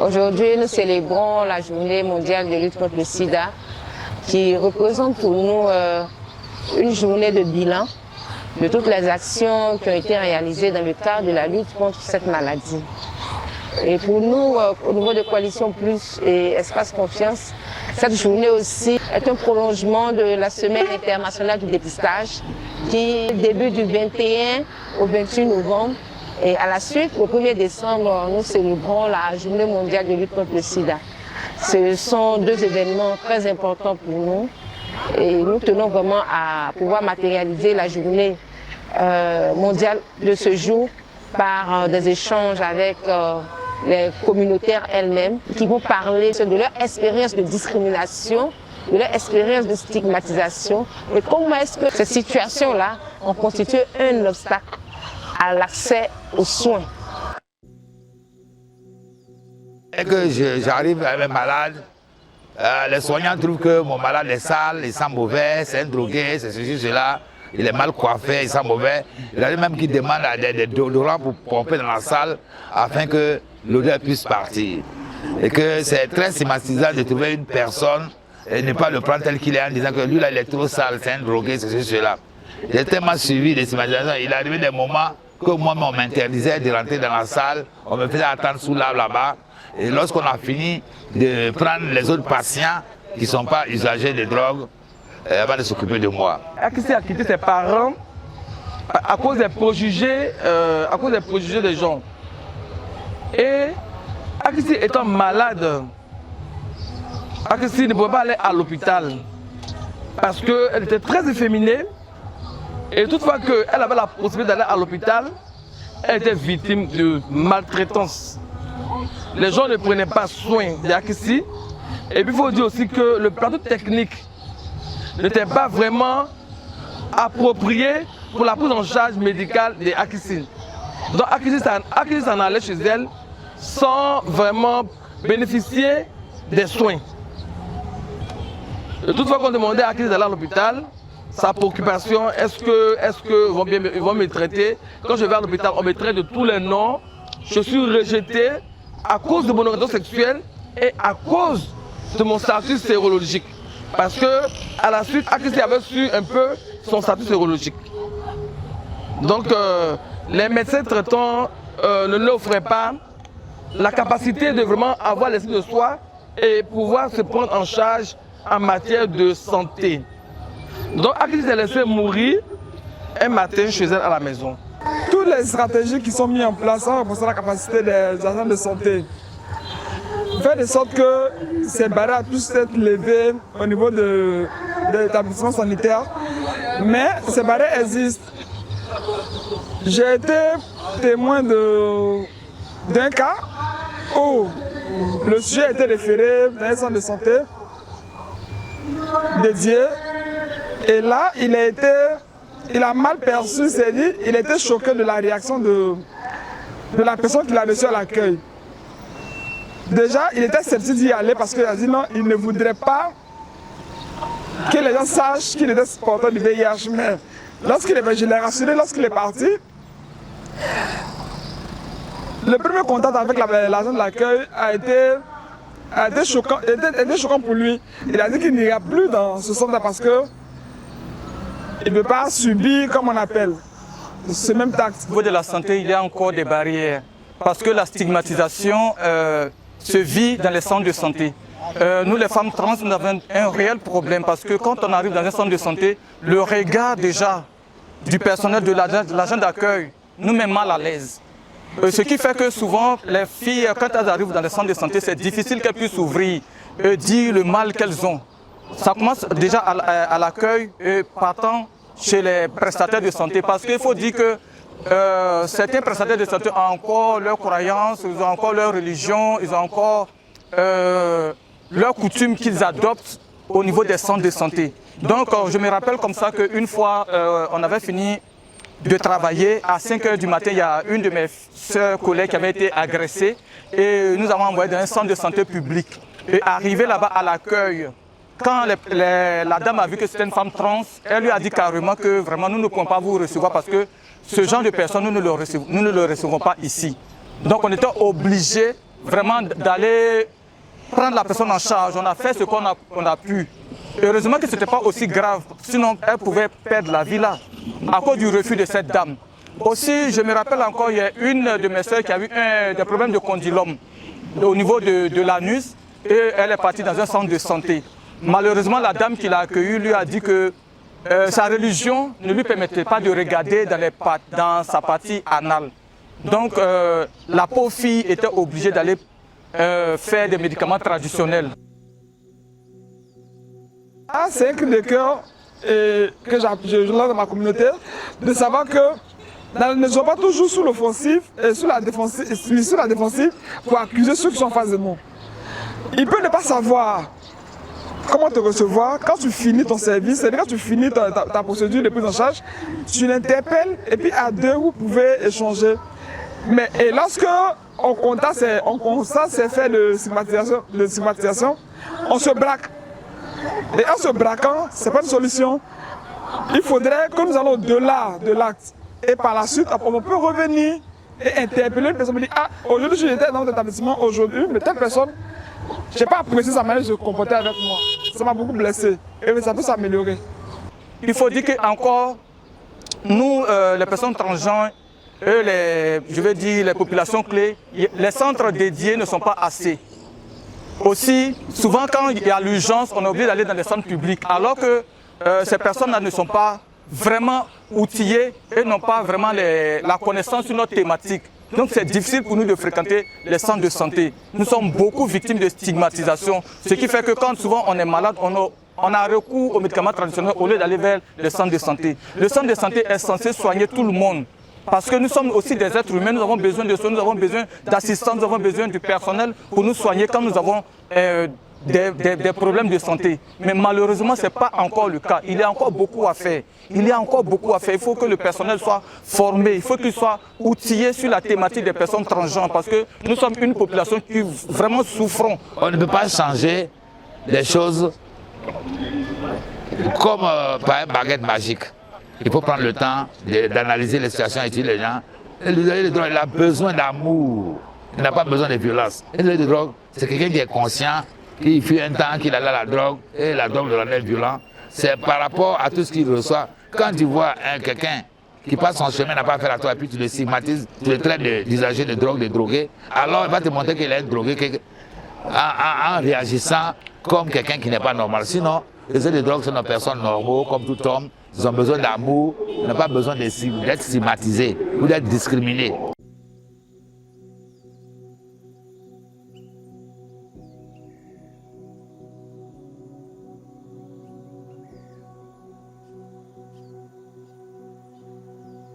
Aujourd'hui, nous célébrons la journée mondiale de lutte contre le sida qui représente pour nous une journée de bilan de toutes les actions qui ont été réalisées dans le cadre de la lutte contre cette maladie. Et pour nous, au niveau de Coalition Plus et Espace Confiance, cette journée aussi est un prolongement de la Semaine internationale du dépistage qui débute du 21 au 28 novembre. Et à la suite, au 1er décembre, nous célébrons la Journée mondiale de lutte contre le sida. Ce sont deux événements très importants pour nous et nous tenons vraiment à pouvoir matérialiser la journée mondiale de ce jour par des échanges avec les communautaires elles-mêmes qui vont parler de leur expérience de discrimination, de leur expérience de stigmatisation et comment est-ce que ces situations-là ont constitué un obstacle à l'accès aux soins. Dès que j'arrive avec un malade, les soignants trouvent que mon malade est sale, il sent mauvais, c'est un drogué, c'est ceci, cela, il est mal coiffé, il sent mauvais. Il y a même qui demandent des déodorants pour pomper dans la salle afin que l'odeur puisse partir. Et que c'est très stigmatisant de trouver une personne et ne pas le prendre tel qu'il est en disant que lui là il est trop sale, c'est un drogué, c'est ceci, cela. J'ai tellement suivi des stigmatisations, il est arrivé des moments que moi on m'interdisait de rentrer dans la salle, on me faisait attendre sous l'arbre là-bas. Et lorsqu'on a fini de prendre les autres patients qui ne sont pas usagers de drogue, avant de s'occuper de moi. Akissi a quitté ses parents à cause des préjugés, des gens. Et Akissi étant malade, Akissi ne pouvait pas aller à l'hôpital parce qu'elle était très efféminée. Et toutefois qu'elle avait la possibilité d'aller à l'hôpital, elle était victime de maltraitance. Les gens ne prenaient pas soin d'Akissi. Et puis il faut dire aussi que le plateau technique n'était pas vraiment approprié pour la prise en charge médicale d'Akissi. Donc Akissi s'en allait chez elle sans vraiment bénéficier des soins. Et toutefois qu'on demandait à Akissi d'aller à l'hôpital, sa préoccupation, est-ce qu'ils vont me traiter? Quand je vais à l'hôpital, on me traite de tous les noms. Je suis rejeté à cause de mon orientation sexuelle et à cause de mon statut sérologique. Parce que à la suite, Akissi avait su un peu son statut sérologique. Donc les médecins traitants ne leur offraient pas la capacité de vraiment avoir l'estime de soi et pouvoir se prendre en charge en matière de santé. Donc Akissi s'est laissé mourir un matin chez elle à la maison. Toutes les stratégies qui sont mises en place pour la capacité des agents de santé, faire de sorte que ces barrières puissent être levées au niveau de l'établissement sanitaire. Mais ces barrières existent. J'ai été témoin d'un cas où le sujet a été référé dans un centre de santé dédié. Et là, il a mal perçu, c'est-à-dire il était choqué de la réaction de la personne qui l'a reçu à l'accueil. Déjà, il était sceptique d'y aller parce qu'il a dit non, il ne voudrait pas que les gens sachent qu'il était porteur du VIH. Mais je l'ai rassuré lorsqu'il est parti. Le premier contact avec l'agent de l'accueil a été choquant pour lui. Il a dit qu'il n'ira plus dans ce centre parce que il ne veut pas subir, comme on appelle, ce même taxe. Au niveau de la santé, il y a encore des barrières parce que la stigmatisation se vit dans les centres de santé. Nous, les femmes trans, nous avons un réel problème parce que quand on arrive dans un centre de santé, le regard déjà du personnel de l'agent d'accueil nous met mal à l'aise. Ce qui fait que souvent, les filles, quand elles arrivent dans les centres de santé, c'est difficile qu'elles puissent s'ouvrir, dire le mal qu'elles ont. Ça commence déjà à l'accueil partant chez les prestataires de santé parce qu'il faut dire que certains prestataires de santé ont encore leurs croyances, ils ont encore leur religion, ils ont encore leurs coutumes qu'ils adoptent au niveau des centres de santé. Donc je me rappelle comme ça qu'une fois on avait fini de travailler, à 5 h du matin, il y a une de mes sœurs collègues qui avait été agressée et nous avons envoyé dans un centre de santé public. Et arrivé là-bas à l'accueil, quand la dame a vu que c'était une femme trans, elle lui a dit carrément que vraiment nous ne pouvons pas vous recevoir parce que ce genre de personnes, nous ne le recevons pas ici. Donc on était obligé vraiment d'aller prendre la personne en charge. On a fait ce qu'on a pu. Heureusement que ce n'était pas aussi grave, sinon elle pouvait perdre la vie là, à cause du refus de cette dame. Aussi, je me rappelle encore, il y a une de mes soeurs qui a eu des problèmes de condylome au niveau de l'anus et elle est partie dans un centre de santé. Malheureusement, la dame qui l'a accueillie lui a dit que sa religion ne lui permettait pas de regarder dans sa partie anale. Donc, la pauvre fille était obligée d'aller faire des médicaments traditionnels. Ah, c'est un cri de cœur que je lance dans ma communauté, de savoir que ne soient pas toujours sous l'offensive et sur la défensive pour accuser ceux qui sont en face de nous. Ils peuvent ne pas savoir comment te recevoir. Quand tu finis ton service, c'est-à-dire quand tu finis ta procédure de prise en charge, tu l'interpelles et puis à deux, vous pouvez échanger. Et lorsque on constate ces faits de stigmatisation, on se braque. Et en se braquant, ce n'est pas une solution. Il faudrait que nous allons au-delà de l'acte. Et par la suite, on peut revenir et interpeller une personne et dire, ah, aujourd'hui j'étais dans notre établissement, aujourd'hui, mais telle personne, je n'ai pas apprécié sa manière de se comporter avec moi. Ça m'a beaucoup blessé. Et ça peut s'améliorer. Il faut dire qu'encore, nous, les personnes transgenres, je veux dire les populations clés, les centres dédiés ne sont pas assez. Aussi, souvent quand il y a l'urgence, on est obligé d'aller dans les centres publics, alors que ces personnes-là ne sont pas vraiment outillées et n'ont pas vraiment la connaissance sur notre thématique. Donc c'est difficile pour nous de fréquenter les centres de santé. Nous sommes beaucoup victimes de stigmatisation, ce qui fait que quand souvent on est malade, on a recours aux médicaments traditionnels au lieu d'aller vers le centre de santé. Le centre de santé est censé soigner tout le monde. Parce que nous sommes aussi des êtres humains, nous avons besoin de soins, nous avons besoin d'assistance, nous avons besoin du personnel pour nous soigner quand nous avons des problèmes de santé. Mais malheureusement, ce n'est pas encore le cas. Il y a encore beaucoup à faire. Il y a encore beaucoup à faire. Il faut que le personnel soit formé, il faut qu'il soit outillé sur la thématique des personnes transgenres parce que nous sommes une population qui vraiment souffrons. On ne peut pas changer les choses comme par une baguette magique. Il faut prendre le temps d'analyser les situations, étudier les gens. Il a besoin d'amour. Il n'a pas besoin de violence. Et le de drogue, c'est quelqu'un qui est conscient, qui fut un temps qu'il allait à la drogue, et la drogue le rendait violent. C'est par rapport à tout ce qu'il reçoit. Quand tu vois quelqu'un qui passe son chemin, n'a pas affaire à toi, et puis tu le stigmatises, tu le traites d'usager de drogue, de drogué, alors il va te montrer qu'il est drogué en réagissant comme quelqu'un qui n'est pas normal. Sinon, les usagers de drogue sont des personnes normales, comme tout homme. Ils ont besoin d'amour, ils n'ont pas besoin d'être stigmatisés ou d'être discriminés.